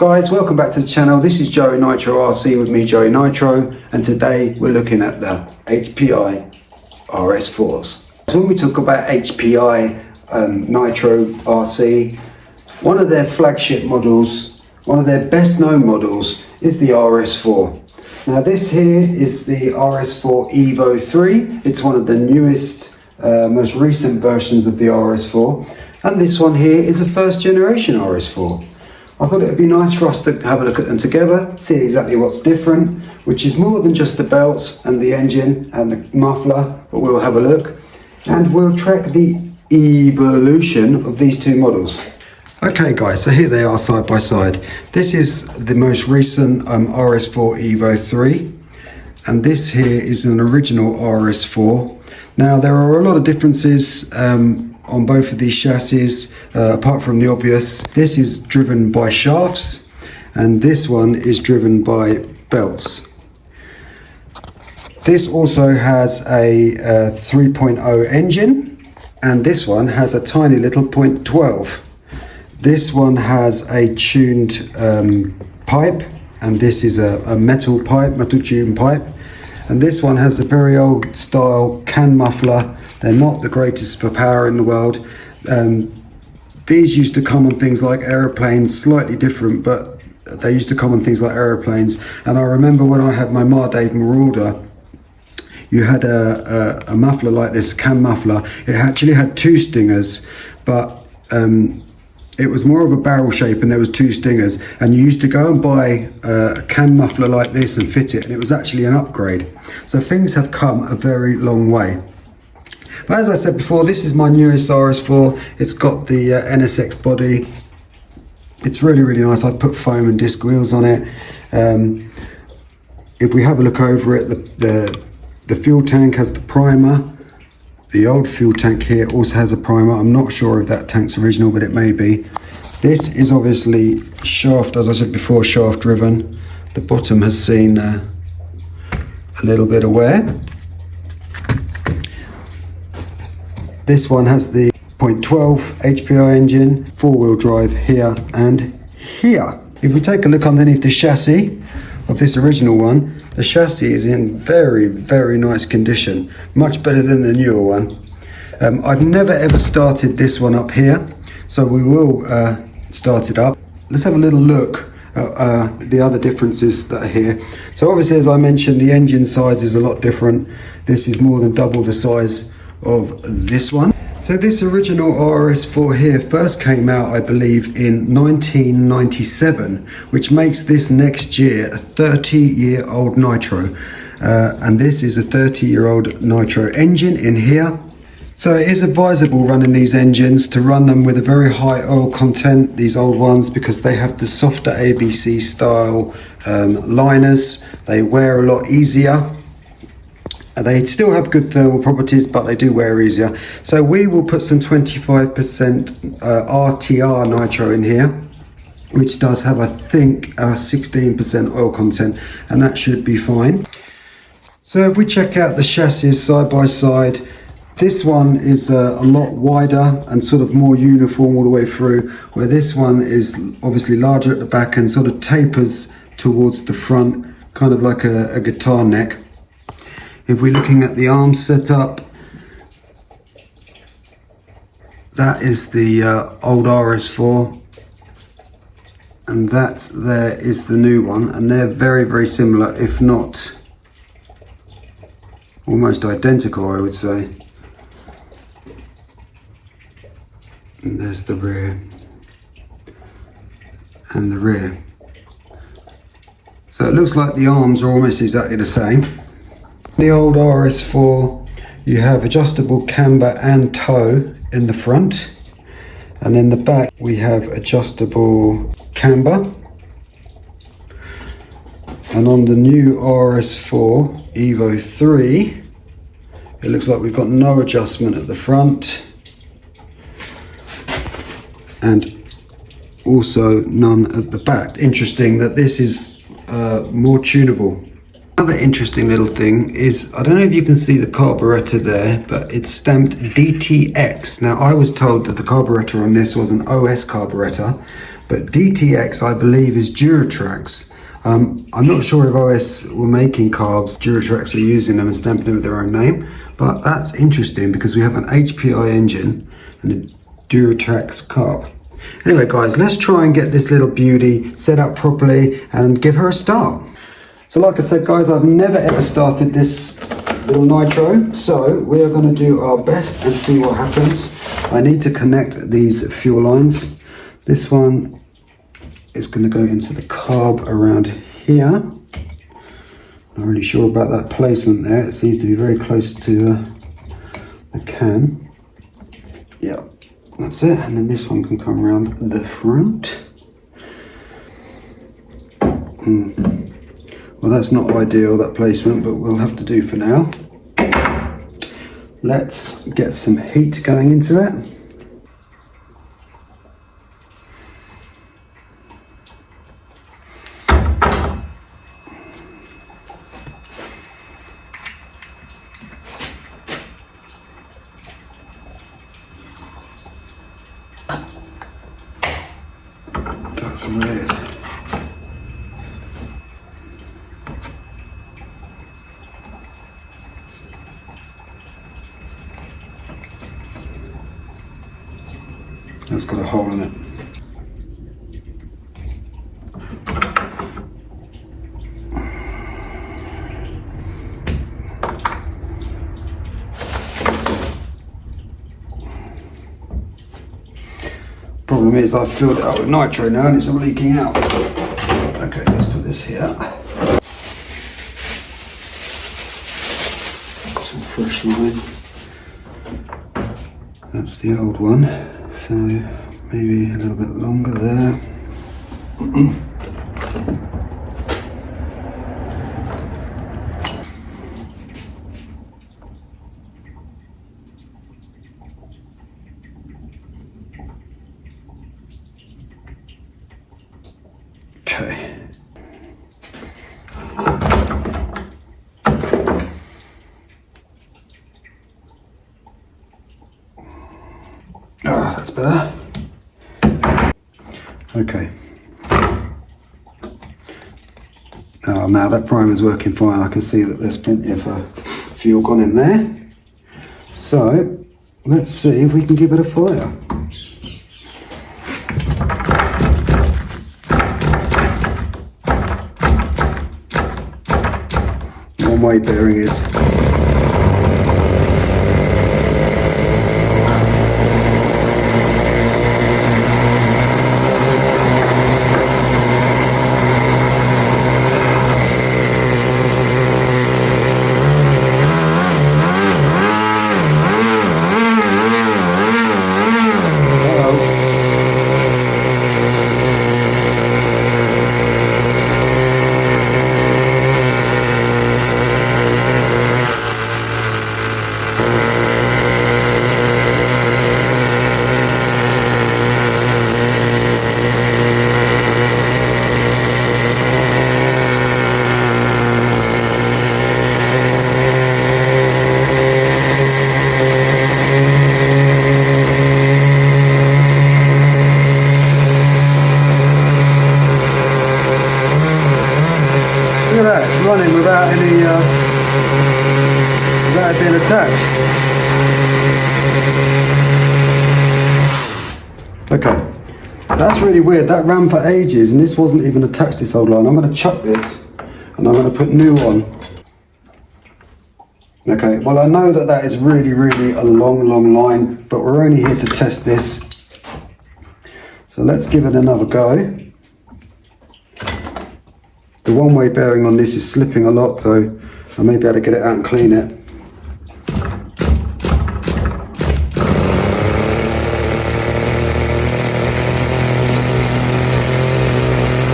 Guys, welcome back to the channel. This is Joey NitroRC with me, Joey Nitro, and today we're looking at the HPI RS4s. So when we talk about HPI Nitro RC, one of their flagship models, one of their best known models is the RS4. Now this here is the RS4 Evo 3. It's one of the newest, most recent versions of the RS4. And this one here is a first generation RS4. I thought it would be nice for us to have a look at them together, see exactly what's different, which is more than just the belts and the engine and the muffler, but we'll have a look. And we'll track the evolution of these two models. Okay guys, so here they are side by side. This is the most recent RS4 Evo 3, and this here is an original RS4. Now there are a lot of differences on both of these chassis, apart from the obvious. This is driven by shafts, and this one is driven by belts. This also has a 3.0 engine, and this one has a tiny little 0.12. This one has a tuned pipe, and this is a metal pipe, metal tube pipe. And this one has a very old style can muffler. They're not the greatest for power in the world. These used to come on things like aeroplanes, slightly different, but they used to come on things like aeroplanes. And I remember when I had my Dave Marauder, you had a muffler like this, a can muffler. It actually had two stingers, but it was more of a barrel shape and there was two stingers, and you used to go and buy a can muffler like this and fit it, and it was actually an upgrade. So things have come a very long way. But as I said before, this is my newest RS4. It's got the NSX body. It's really, really nice. I've put foam and disc wheels on it. If we have a look over it, the fuel tank has the primer. The old fuel tank here also has a primer. I'm not sure if that tank's original, but it may be. This is obviously shaft, as I said before, shaft driven. The bottom has seen a little bit of wear. This one has the 0.12 HPI engine, four-wheel drive here and here. If we take a look underneath the chassis of this original one, the chassis is in very, very nice condition, much better than the newer one. I've never ever started this one up here, so we will start it up. Let's have a little look at the other differences that are here. So obviously, as I mentioned, the engine size is a lot different. This is more than double the size of this one. So this original RS4 here first came out, I believe, in 1997, which makes this next year a 30-year-old Nitro. And this is a 30-year-old Nitro engine in here. So it is advisable running these engines to run them with a very high oil content, these old ones, because they have the softer ABC style liners. They wear a lot easier. They still have good thermal properties, but they do wear easier. So we will put some 25% RTR Nitro in here, which does have, I think, 16% oil content, and that should be fine. So if we check out the chassis side by side, this one is a lot wider and sort of more uniform all the way through, where this one is obviously larger at the back and sort of tapers towards the front, kind of like a guitar neck. If we're looking at the arm setup, that is the old RS4, and that there is the new one, and they're very, very similar, if not almost identical, I would say. And there's the rear and the rear. So it looks like the arms are almost exactly the same. The old RS4, you have adjustable camber and toe in the front, and then the back we have adjustable camber. And on the new RS4 Evo 3, it looks like we've got no adjustment at the front and also none at the back. Interesting that this is more tunable. Another interesting little thing is, I don't know if you can see the carburetor there, but it's stamped DTX. Now I was told that the carburetor on this was an OS carburetor, but DTX I believe is Duratrax. I'm not sure if OS were making carbs, Duratrax were using them and stamping them with their own name, but that's interesting because we have an HPI engine and a Duratrax carb. Anyway guys, let's try and get this little beauty set up properly and give her a start. So like I said guys, I've never ever started this little Nitro, so we are going to do our best and see what happens. I need to connect these fuel lines. This one is going to go into the carb around here. Not really sure about that placement there. It seems to be very close to the can. Yeah, that's it. And then this one can come around the front. Well, that's not ideal, that placement, but we'll have to do for now. Let's get some heat going into it. That's weird. That's got a hole in it. Problem is I've filled it up with nitro now and it's all leaking out. Okay, let's put this here. Some fresh line. That's the old one. So maybe a little bit longer there. Okay. Ah, that's better. Okay. Oh, now that primer is working fine. I can see that there's plenty of fuel gone in there. So let's see if we can give it a fire. One-way bearing is. Look at that, it's running without any, without it being attached. Okay, that's really weird. That ran for ages and this wasn't even attached, this old line. I'm going to chuck this and I'm going to put new on. Okay, well I know that that is really, really a long, long line, but we're only here to test this. So let's give it another go. The one-way bearing on this is slipping a lot, so I may be able to get it out and clean it.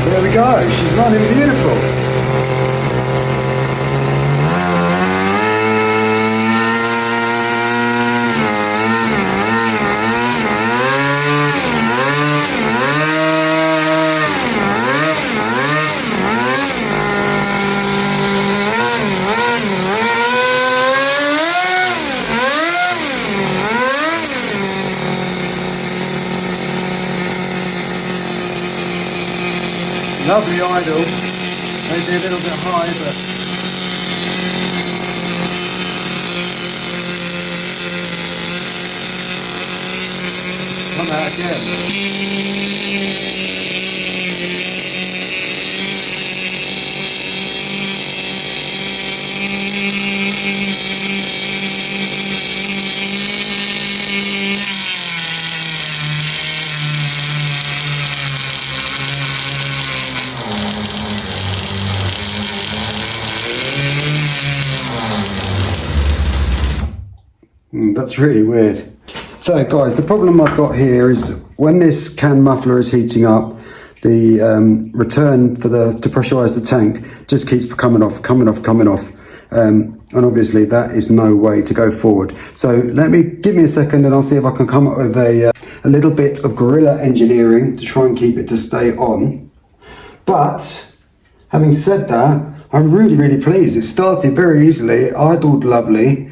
There we go, she's running beautiful. Lovely idle, maybe a little bit high, but come out again. That's really weird. So guys, the problem I've got here is when this can muffler is heating up, the return for to pressurize the tank just keeps coming off. And obviously that is no way to go forward. So give me a second and I'll see if I can come up with a little bit of guerrilla engineering to try and keep it to stay on. But having said that, I'm really pleased. It started very easily, it idled lovely.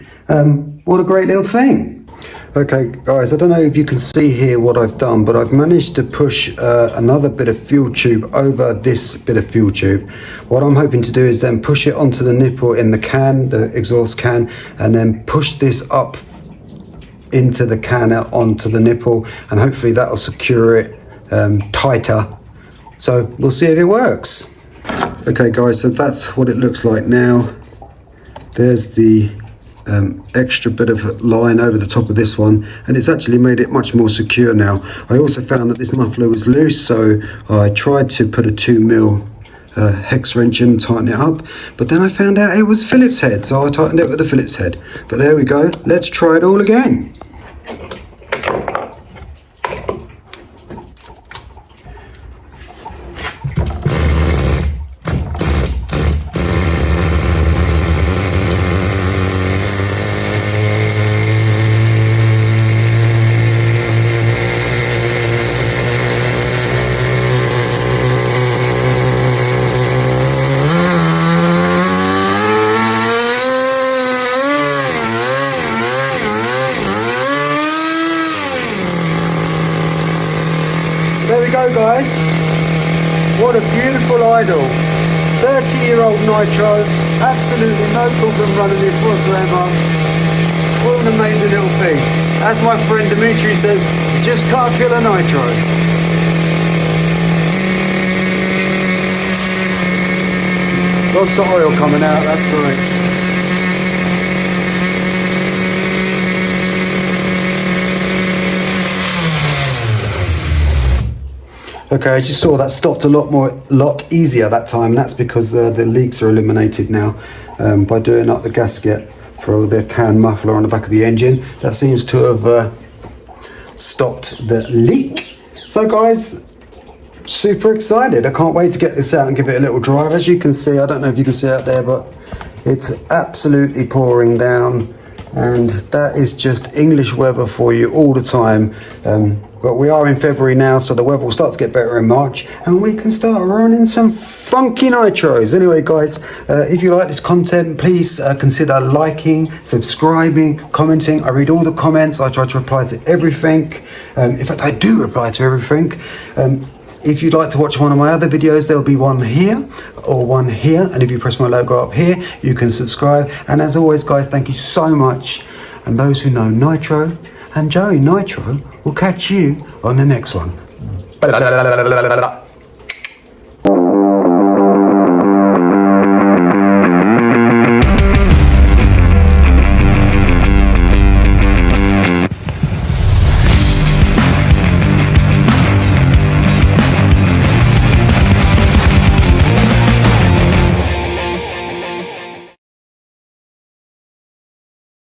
What a great little thing. Okay guys, I don't know if you can see here what I've done, but I've managed to push another bit of fuel tube over this bit of fuel tube. What I'm hoping to do is then push it onto the nipple in the can, the exhaust can, and then push this up into the can out onto the nipple, and hopefully that'll secure it tighter. So we'll see if it works. Okay guys, so that's what it looks like now. There's the extra bit of line over the top of this one, and it's actually made it much more secure now. I also found that this muffler was loose, so I tried to put a 2mm hex wrench in and tighten it up, but then I found out it was Phillips head, so I tightened it with the Phillips head. But there we go, let's try it all again. There we go guys, what a beautiful idle, 30-year-old Nitro, absolutely no problem running this whatsoever. What an amazing little thing. As my friend Dimitri says, you just can't kill a Nitro. Lots of oil coming out, that's great. Okay, as you saw, that stopped a lot easier that time, and that's because the leaks are eliminated now by doing up the gasket for the can muffler on the back of the engine. That seems to have stopped the leak. So guys, super excited. I can't wait to get this out and give it a little drive. As you can see, I don't know if you can see out there, but it's absolutely pouring down, and that is just English weather for you all the time. But we are in February now, so the weather will start to get better in March, and we can start running some funky Nitros. Anyway guys, if you like this content, please consider liking, subscribing, commenting. I read all the comments, I try to reply to everything. In fact, I do reply to everything. If you'd like to watch one of my other videos, there'll be one here or one here, and if you press my logo up here, you can subscribe. And as always guys, thank you so much, and those who know Nitro and Joey Nitro will catch you on the next one.